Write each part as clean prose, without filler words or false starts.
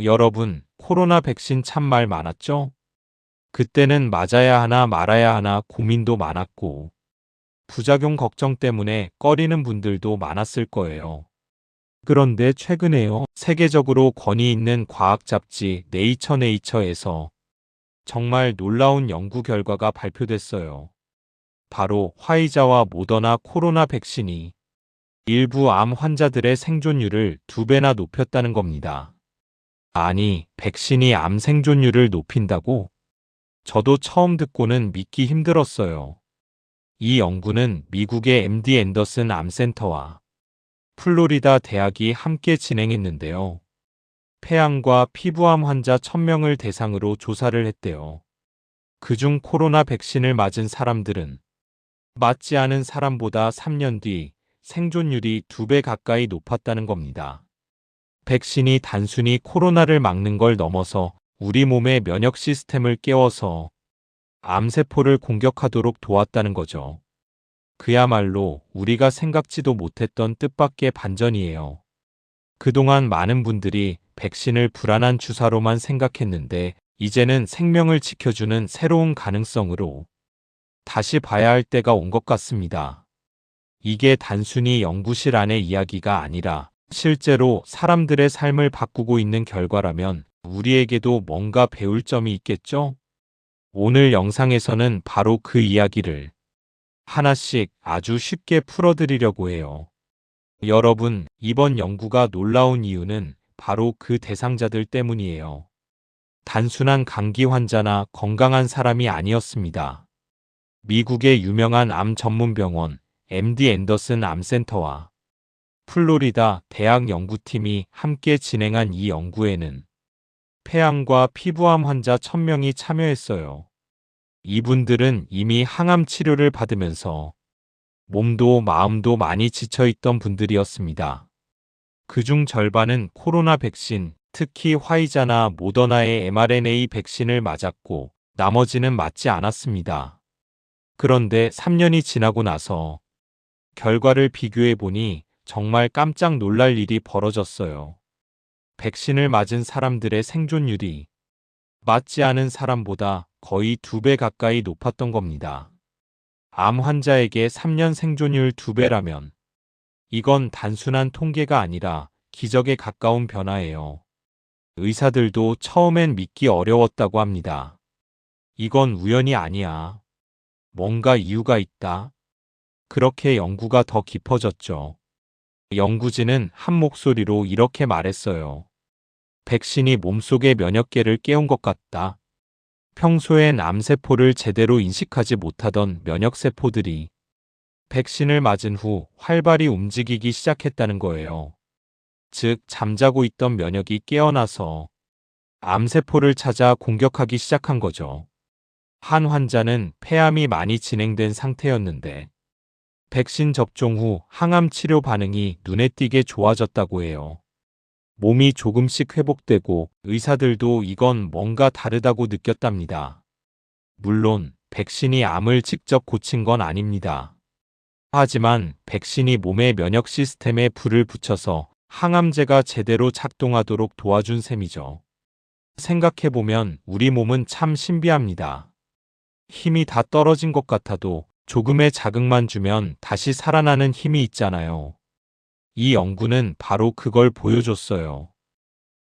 여러분, 코로나 백신 참 말 많았죠? 그때는 맞아야 하나 말아야 하나 고민도 많았고, 부작용 걱정 때문에 꺼리는 분들도 많았을 거예요. 그런데 최근에요, 세계적으로 권위 있는 과학 잡지 네이처에서 정말 놀라운 연구 결과가 발표됐어요. 바로 화이자와 모더나 코로나 백신이 일부 암 환자들의 생존율을 2배나 높였다는 겁니다. 아니, 백신이 암 생존율을 높인다고? 저도 처음 듣고는 믿기 힘들었어요. 이 연구는 미국의 MD 앤더슨 암센터와 플로리다 대학이 함께 진행했는데요. 폐암과 피부암 환자 1000명을 대상으로 조사를 했대요. 그중 코로나 백신을 맞은 사람들은 맞지 않은 사람보다 3년 뒤 생존율이 2배 가까이 높았다는 겁니다. 백신이 단순히 코로나를 막는 걸 넘어서 우리 몸의 면역 시스템을 깨워서 암세포를 공격하도록 도왔다는 거죠. 그야말로 우리가 생각지도 못했던 뜻밖의 반전이에요. 그동안 많은 분들이 백신을 불안한 주사로만 생각했는데 이제는 생명을 지켜주는 새로운 가능성으로 다시 봐야 할 때가 온 것 같습니다. 이게 단순히 연구실 안의 이야기가 아니라 실제로 사람들의 삶을 바꾸고 있는 결과라면 우리에게도 뭔가 배울 점이 있겠죠? 오늘 영상에서는 바로 그 이야기를 하나씩 아주 쉽게 풀어드리려고 해요. 여러분, 이번 연구가 놀라운 이유는 바로 그 대상자들 때문이에요. 단순한 감기 환자나 건강한 사람이 아니었습니다. 미국의 유명한 암 전문 병원 MD 앤더슨 암센터와 플로리다 대학 연구팀이 함께 진행한 이 연구에는 폐암과 피부암 환자 1000명이 참여했어요. 이분들은 이미 항암 치료를 받으면서 몸도 마음도 많이 지쳐있던 분들이었습니다. 그중 절반은 코로나 백신, 특히 화이자나 모더나의 mRNA 백신을 맞았고 나머지는 맞지 않았습니다. 그런데 3년이 지나고 나서 결과를 비교해 보니 정말 깜짝 놀랄 일이 벌어졌어요. 백신을 맞은 사람들의 생존율이 맞지 않은 사람보다 거의 2배 가까이 높았던 겁니다. 암 환자에게 3년 생존율 2배라면 이건 단순한 통계가 아니라 기적에 가까운 변화예요. 의사들도 처음엔 믿기 어려웠다고 합니다. 이건 우연이 아니야. 뭔가 이유가 있다. 그렇게 연구가 더 깊어졌죠. 연구진은 한 목소리로 이렇게 말했어요. 백신이 몸속의 면역계를 깨운 것 같다. 평소엔 암세포를 제대로 인식하지 못하던 면역세포들이 백신을 맞은 후 활발히 움직이기 시작했다는 거예요. 즉, 잠자고 있던 면역이 깨어나서 암세포를 찾아 공격하기 시작한 거죠. 한 환자는 폐암이 많이 진행된 상태였는데 백신 접종 후 항암 치료 반응이 눈에 띄게 좋아졌다고 해요. 몸이 조금씩 회복되고 의사들도 이건 뭔가 다르다고 느꼈답니다. 물론 백신이 암을 직접 고친 건 아닙니다. 하지만 백신이 몸의 면역 시스템에 불을 붙여서 항암제가 제대로 작동하도록 도와준 셈이죠. 생각해보면 우리 몸은 참 신비합니다. 힘이 다 떨어진 것 같아도 조금의 자극만 주면 다시 살아나는 힘이 있잖아요. 이 연구는 바로 그걸 보여줬어요.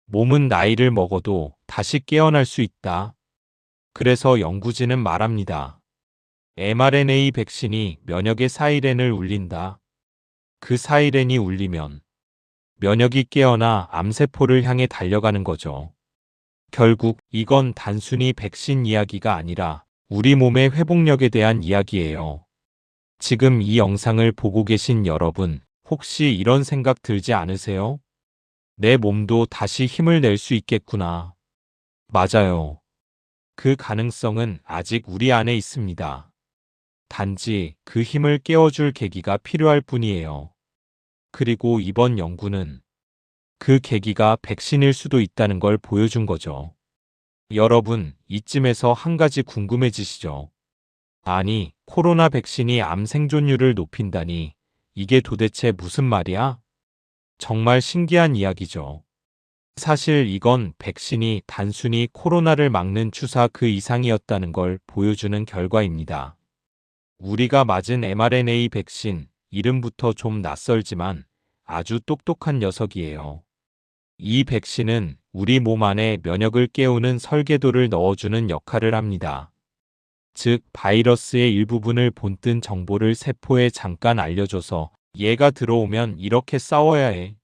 몸은 나이를 먹어도 다시 깨어날 수 있다. 그래서 연구진은 말합니다. mRNA 백신이 면역의 사이렌을 울린다. 그 사이렌이 울리면 면역이 깨어나 암세포를 향해 달려가는 거죠. 결국 이건 단순히 백신 이야기가 아니라 우리 몸의 회복력에 대한 이야기예요. 지금 이 영상을 보고 계신 여러분, 혹시 이런 생각 들지 않으세요? 내 몸도 다시 힘을 낼 수 있겠구나. 맞아요. 그 가능성은 아직 우리 안에 있습니다. 단지 그 힘을 깨워줄 계기가 필요할 뿐이에요. 그리고 이번 연구는 그 계기가 백신일 수도 있다는 걸 보여준 거죠. 여러분, 이쯤에서 한 가지 궁금해지시죠? 아니, 코로나 백신이 암 생존율을 높인다니, 이게 도대체 무슨 말이야? 정말 신기한 이야기죠. 사실 이건 백신이 단순히 코로나를 막는 주사 그 이상이었다는 걸 보여주는 결과입니다. 우리가 맞은 mRNA 백신, 이름부터 좀 낯설지만 아주 똑똑한 녀석이에요. 이 백신은 우리 몸 안에 면역을 깨우는 설계도를 넣어주는 역할을 합니다. 즉, 바이러스의 일부분을 본뜬 정보를 세포에 잠깐 알려줘서 얘가 들어오면 이렇게 싸워야 해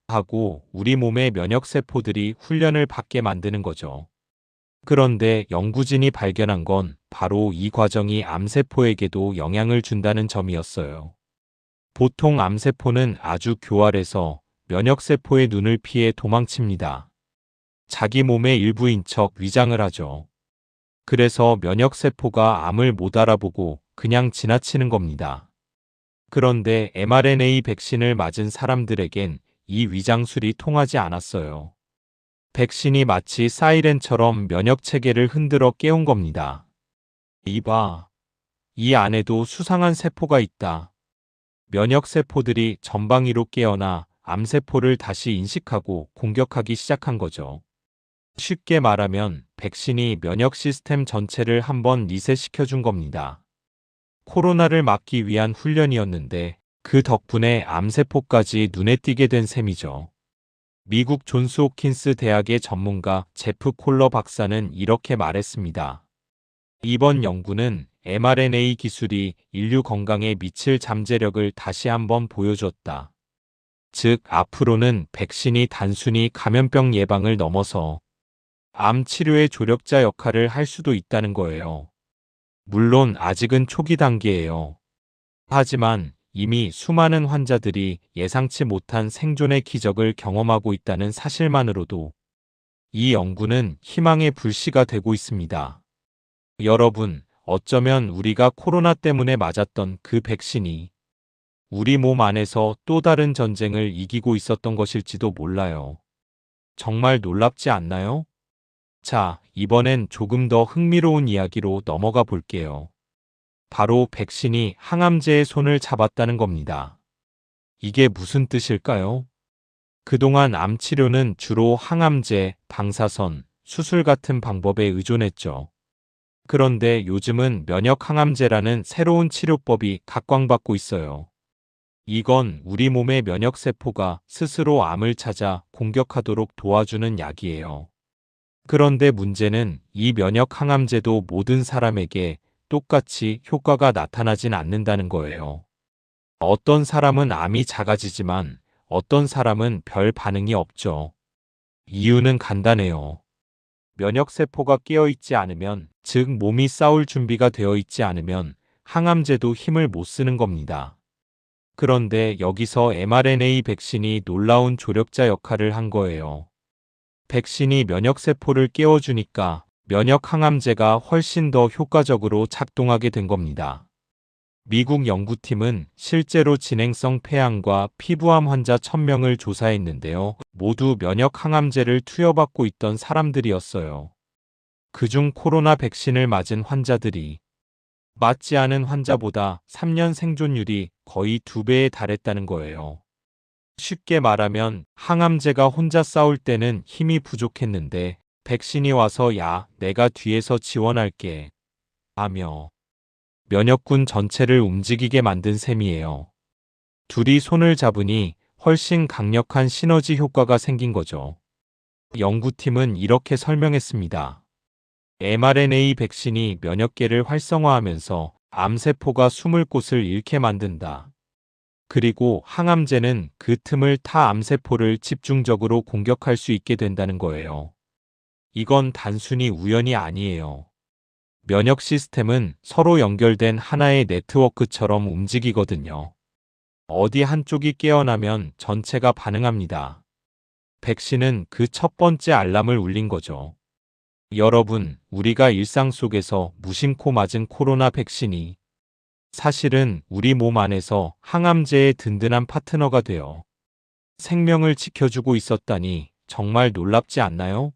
하고 우리 몸의 면역세포들이 훈련을 받게 만드는 거죠. 그런데 연구진이 발견한 건 바로 이 과정이 암세포에게도 영향을 준다는 점이었어요. 보통 암세포는 아주 교활해서 면역세포의 눈을 피해 도망칩니다. 자기 몸의 일부인 척 위장을 하죠. 그래서 면역세포가 암을 못 알아보고 그냥 지나치는 겁니다. 그런데 mRNA 백신을 맞은 사람들에겐 이 위장술이 통하지 않았어요. 백신이 마치 사이렌처럼 면역체계를 흔들어 깨운 겁니다. 이봐, 이 안에도 수상한 세포가 있다. 면역세포들이 전방위로 깨어나 암세포를 다시 인식하고 공격하기 시작한 거죠. 쉽게 말하면 백신이 면역 시스템 전체를 한번 리셋시켜준 겁니다. 코로나를 막기 위한 훈련이었는데 그 덕분에 암세포까지 눈에 띄게 된 셈이죠. 미국 존스 홉킨스 대학의 전문가 제프 콜러 박사는 이렇게 말했습니다. 이번 연구는 mRNA 기술이 인류 건강에 미칠 잠재력을 다시 한번 보여줬다. 즉, 앞으로는 백신이 단순히 감염병 예방을 넘어서 암 치료의 조력자 역할을 할 수도 있다는 거예요. 물론 아직은 초기 단계예요. 하지만 이미 수많은 환자들이 예상치 못한 생존의 기적을 경험하고 있다는 사실만으로도 이 연구는 희망의 불씨가 되고 있습니다. 여러분, 어쩌면 우리가 코로나 때문에 맞았던 그 백신이 우리 몸 안에서 또 다른 전쟁을 이기고 있었던 것일지도 몰라요. 정말 놀랍지 않나요? 자, 이번엔 조금 더 흥미로운 이야기로 넘어가 볼게요. 바로 백신이 항암제의 손을 잡았다는 겁니다. 이게 무슨 뜻일까요? 그동안 암 치료는 주로 항암제, 방사선, 수술 같은 방법에 의존했죠. 그런데 요즘은 면역 항암제라는 새로운 치료법이 각광받고 있어요. 이건 우리 몸의 면역세포가 스스로 암을 찾아 공격하도록 도와주는 약이에요. 그런데 문제는 이 면역 항암제도 모든 사람에게 똑같이 효과가 나타나진 않는다는 거예요. 어떤 사람은 암이 작아지지만 어떤 사람은 별 반응이 없죠. 이유는 간단해요. 면역세포가 깨어있지 않으면, 즉 몸이 싸울 준비가 되어 있지 않으면 항암제도 힘을 못 쓰는 겁니다. 그런데 여기서 mRNA 백신이 놀라운 조력자 역할을 한 거예요. 백신이 면역세포를 깨워주니까 면역 항암제가 훨씬 더 효과적으로 작동하게 된 겁니다. 미국 연구팀은 실제로 진행성 폐암과 피부암 환자 1000명을 조사했는데요. 모두 면역 항암제를 투여받고 있던 사람들이었어요. 그중 코로나 백신을 맞은 환자들이 맞지 않은 환자보다 3년 생존율이 거의 2배에 달했다는 거예요. 쉽게 말하면 항암제가 혼자 싸울 때는 힘이 부족했는데 백신이 와서 야, 내가 뒤에서 지원할게 하며 면역군 전체를 움직이게 만든 셈이에요. 둘이 손을 잡으니 훨씬 강력한 시너지 효과가 생긴 거죠. 연구팀은 이렇게 설명했습니다. mRNA 백신이 면역계를 활성화하면서 암세포가 숨을 곳을 잃게 만든다. 그리고 항암제는 그 틈을 타 암세포를 집중적으로 공격할 수 있게 된다는 거예요. 이건 단순히 우연이 아니에요. 면역 시스템은 서로 연결된 하나의 네트워크처럼 움직이거든요. 어디 한쪽이 깨어나면 전체가 반응합니다. 백신은 그 첫 번째 알람을 울린 거죠. 여러분, 우리가 일상 속에서 무심코 맞은 코로나 백신이 사실은 우리 몸 안에서 항암제의 든든한 파트너가 되어 생명을 지켜주고 있었다니 정말 놀랍지 않나요?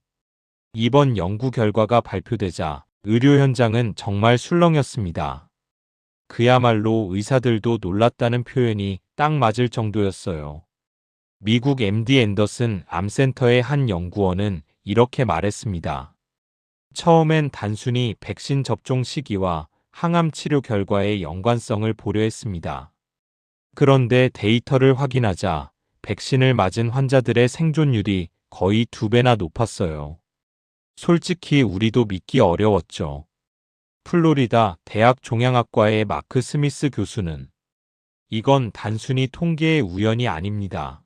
이번 연구 결과가 발표되자 의료 현장은 정말 술렁였습니다. 그야말로 의사들도 놀랐다는 표현이 딱 맞을 정도였어요. 미국 MD 앤더슨 암센터의 한 연구원은 이렇게 말했습니다. 처음엔 단순히 백신 접종 시기와 항암 치료 결과의 연관성을 보려 했습니다. 그런데 데이터를 확인하자 백신을 맞은 환자들의 생존율이 거의 2배나 높았어요. 솔직히 우리도 믿기 어려웠죠. 플로리다 대학 종양학과의 마크 스미스 교수는 이건 단순히 통계의 우연이 아닙니다.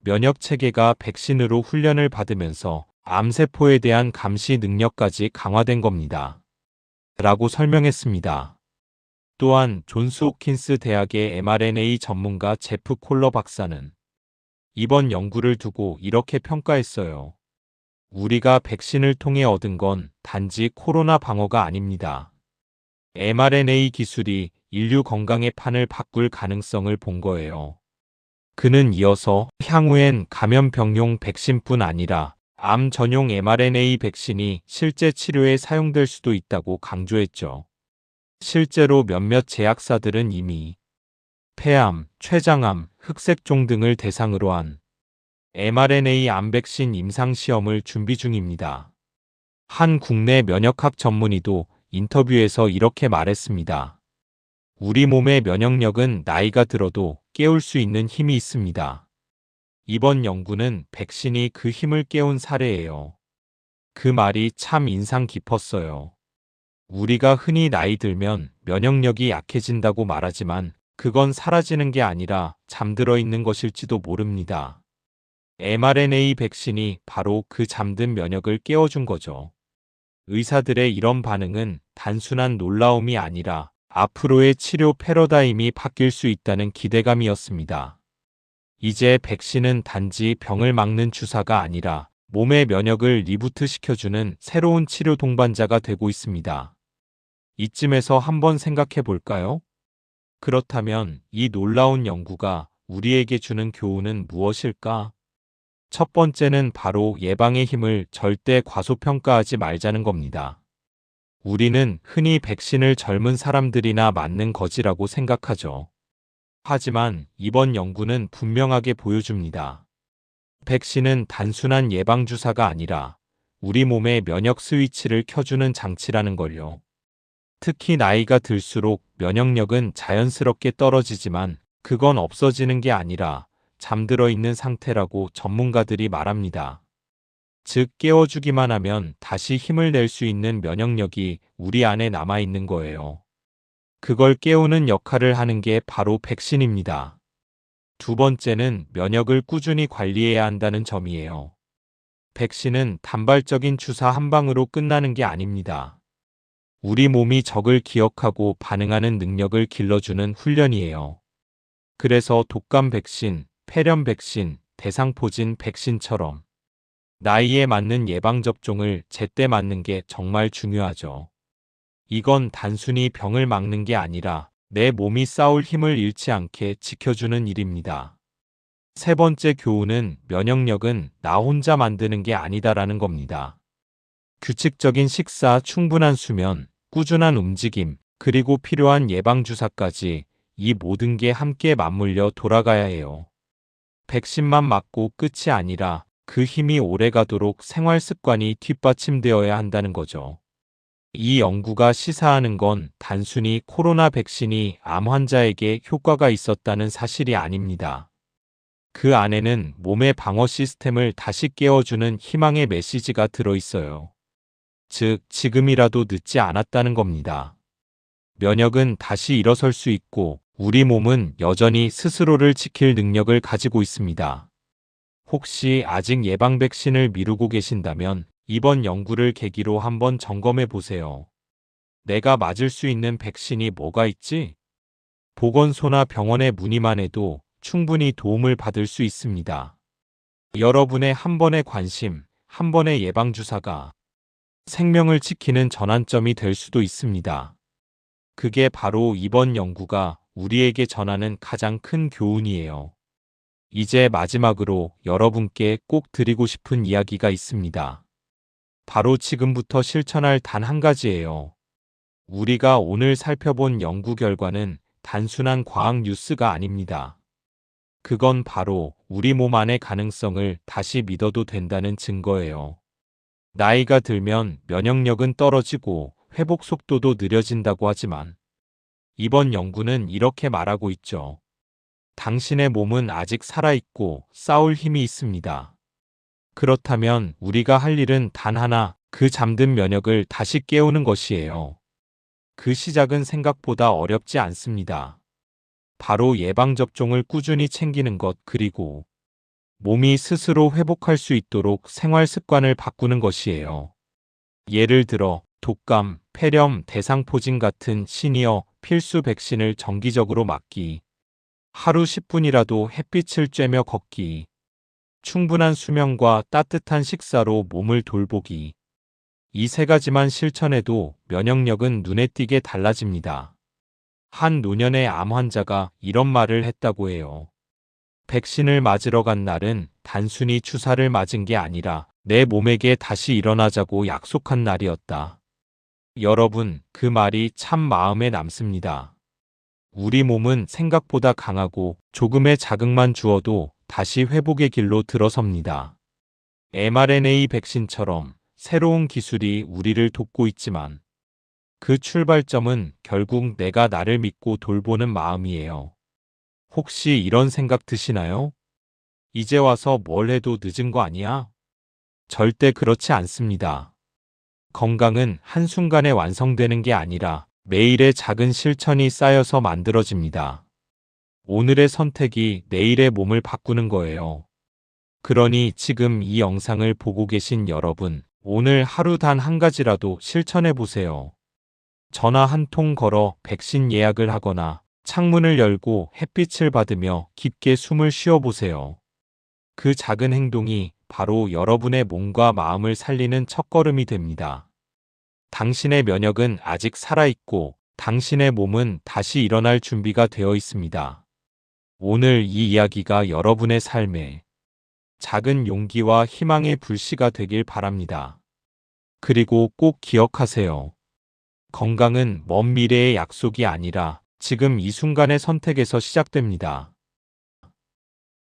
면역 체계가 백신으로 훈련을 받으면서 암세포에 대한 감시 능력까지 강화된 겁니다. 라고 설명했습니다. 또한 존스 홉킨스 대학의 mRNA 전문가 제프 콜러 박사는 이번 연구를 두고 이렇게 평가했어요. 우리가 백신을 통해 얻은 건 단지 코로나 방어가 아닙니다. mRNA 기술이 인류 건강의 판을 바꿀 가능성을 본 거예요. 그는 이어서 향후엔 감염병용 백신뿐 아니라 암 전용 mRNA 백신이 실제 치료에 사용될 수도 있다고 강조했죠. 실제로 몇몇 제약사들은 이미 폐암, 췌장암, 흑색종 등을 대상으로 한 mRNA 암 백신 임상시험을 준비 중입니다. 한 국내 면역학 전문의도 인터뷰에서 이렇게 말했습니다. 우리 몸의 면역력은 나이가 들어도 깨울 수 있는 힘이 있습니다. 이번 연구는 백신이 그 힘을 깨운 사례예요. 그 말이 참 인상 깊었어요. 우리가 흔히 나이 들면 면역력이 약해진다고 말하지만 그건 사라지는 게 아니라 잠들어 있는 것일지도 모릅니다. mRNA 백신이 바로 그 잠든 면역을 깨워준 거죠. 의사들의 이런 반응은 단순한 놀라움이 아니라 앞으로의 치료 패러다임이 바뀔 수 있다는 기대감이었습니다. 이제 백신은 단지 병을 막는 주사가 아니라 몸의 면역을 리부트시켜주는 새로운 치료 동반자가 되고 있습니다. 이쯤에서 한번 생각해 볼까요? 그렇다면 이 놀라운 연구가 우리에게 주는 교훈은 무엇일까? 첫 번째는 바로 예방의 힘을 절대 과소평가하지 말자는 겁니다. 우리는 흔히 백신을 젊은 사람들이나 맞는 거지라고 생각하죠. 하지만 이번 연구는 분명하게 보여줍니다. 백신은 단순한 예방주사가 아니라 우리 몸의 면역 스위치를 켜주는 장치라는 걸요. 특히 나이가 들수록 면역력은 자연스럽게 떨어지지만 그건 없어지는 게 아니라 잠들어 있는 상태라고 전문가들이 말합니다. 즉 깨워주기만 하면 다시 힘을 낼 수 있는 면역력이 우리 안에 남아있는 거예요. 그걸 깨우는 역할을 하는 게 바로 백신입니다. 두 번째는 면역을 꾸준히 관리해야 한다는 점이에요. 백신은 단발적인 주사 한 방으로 끝나는 게 아닙니다. 우리 몸이 적을 기억하고 반응하는 능력을 길러주는 훈련이에요. 그래서 독감 백신, 폐렴 백신, 대상포진 백신처럼 나이에 맞는 예방접종을 제때 맞는 게 정말 중요하죠. 이건 단순히 병을 막는 게 아니라 내 몸이 싸울 힘을 잃지 않게 지켜주는 일입니다. 세 번째 교훈은 면역력은 나 혼자 만드는 게 아니다라는 겁니다. 규칙적인 식사, 충분한 수면, 꾸준한 움직임, 그리고 필요한 예방주사까지 이 모든 게 함께 맞물려 돌아가야 해요. 백신만 맞고 끝이 아니라 그 힘이 오래가도록 생활 습관이 뒷받침되어야 한다는 거죠. 이 연구가 시사하는 건 단순히 코로나 백신이 암 환자에게 효과가 있었다는 사실이 아닙니다. 그 안에는 몸의 방어 시스템을 다시 깨워주는 희망의 메시지가 들어있어요. 즉, 지금이라도 늦지 않았다는 겁니다. 면역은 다시 일어설 수 있고 우리 몸은 여전히 스스로를 지킬 능력을 가지고 있습니다. 혹시 아직 예방 백신을 미루고 계신다면 이번 연구를 계기로 한번 점검해 보세요. 내가 맞을 수 있는 백신이 뭐가 있지? 보건소나 병원에 문의만 해도 충분히 도움을 받을 수 있습니다. 여러분의 한 번의 관심, 한 번의 예방주사가 생명을 지키는 전환점이 될 수도 있습니다. 그게 바로 이번 연구가 우리에게 전하는 가장 큰 교훈이에요. 이제 마지막으로 여러분께 꼭 드리고 싶은 이야기가 있습니다. 바로 지금부터 실천할 단 한 가지예요. 우리가 오늘 살펴본 연구 결과는 단순한 과학 뉴스가 아닙니다. 그건 바로 우리 몸 안의 가능성을 다시 믿어도 된다는 증거예요. 나이가 들면 면역력은 떨어지고 회복 속도도 느려진다고 하지만 이번 연구는 이렇게 말하고 있죠. 당신의 몸은 아직 살아있고 싸울 힘이 있습니다. 그렇다면 우리가 할 일은 단 하나, 그 잠든 면역을 다시 깨우는 것이에요. 그 시작은 생각보다 어렵지 않습니다. 바로 예방접종을 꾸준히 챙기는 것, 그리고 몸이 스스로 회복할 수 있도록 생활 습관을 바꾸는 것이에요. 예를 들어 독감, 폐렴, 대상포진 같은 시니어 필수 백신을 정기적으로 맞기, 하루 10분이라도 햇빛을 쬐며 걷기, 충분한 수면과 따뜻한 식사로 몸을 돌보기. 이 세 가지만 실천해도 면역력은 눈에 띄게 달라집니다. 한 노년의 암 환자가 이런 말을 했다고 해요. 백신을 맞으러 간 날은 단순히 주사를 맞은 게 아니라 내 몸에게 다시 일어나자고 약속한 날이었다. 여러분, 그 말이 참 마음에 남습니다. 우리 몸은 생각보다 강하고 조금의 자극만 주어도 다시 회복의 길로 들어섭니다. mRNA 백신처럼 새로운 기술이 우리를 돕고 있지만 그 출발점은 결국 내가 나를 믿고 돌보는 마음이에요. 혹시 이런 생각 드시나요? 이제 와서 뭘 해도 늦은 거 아니야? 절대 그렇지 않습니다. 건강은 한순간에 완성되는 게 아니라 매일의 작은 실천이 쌓여서 만들어집니다. 오늘의 선택이 내일의 몸을 바꾸는 거예요. 그러니 지금 이 영상을 보고 계신 여러분, 오늘 하루 단 한 가지라도 실천해 보세요. 전화 한 통 걸어 백신 예약을 하거나 창문을 열고 햇빛을 받으며 깊게 숨을 쉬어 보세요. 그 작은 행동이 바로 여러분의 몸과 마음을 살리는 첫걸음이 됩니다. 당신의 면역은 아직 살아있고 당신의 몸은 다시 일어날 준비가 되어 있습니다. 오늘 이 이야기가 여러분의 삶에 작은 용기와 희망의 불씨가 되길 바랍니다. 그리고 꼭 기억하세요. 건강은 먼 미래의 약속이 아니라 지금 이 순간의 선택에서 시작됩니다.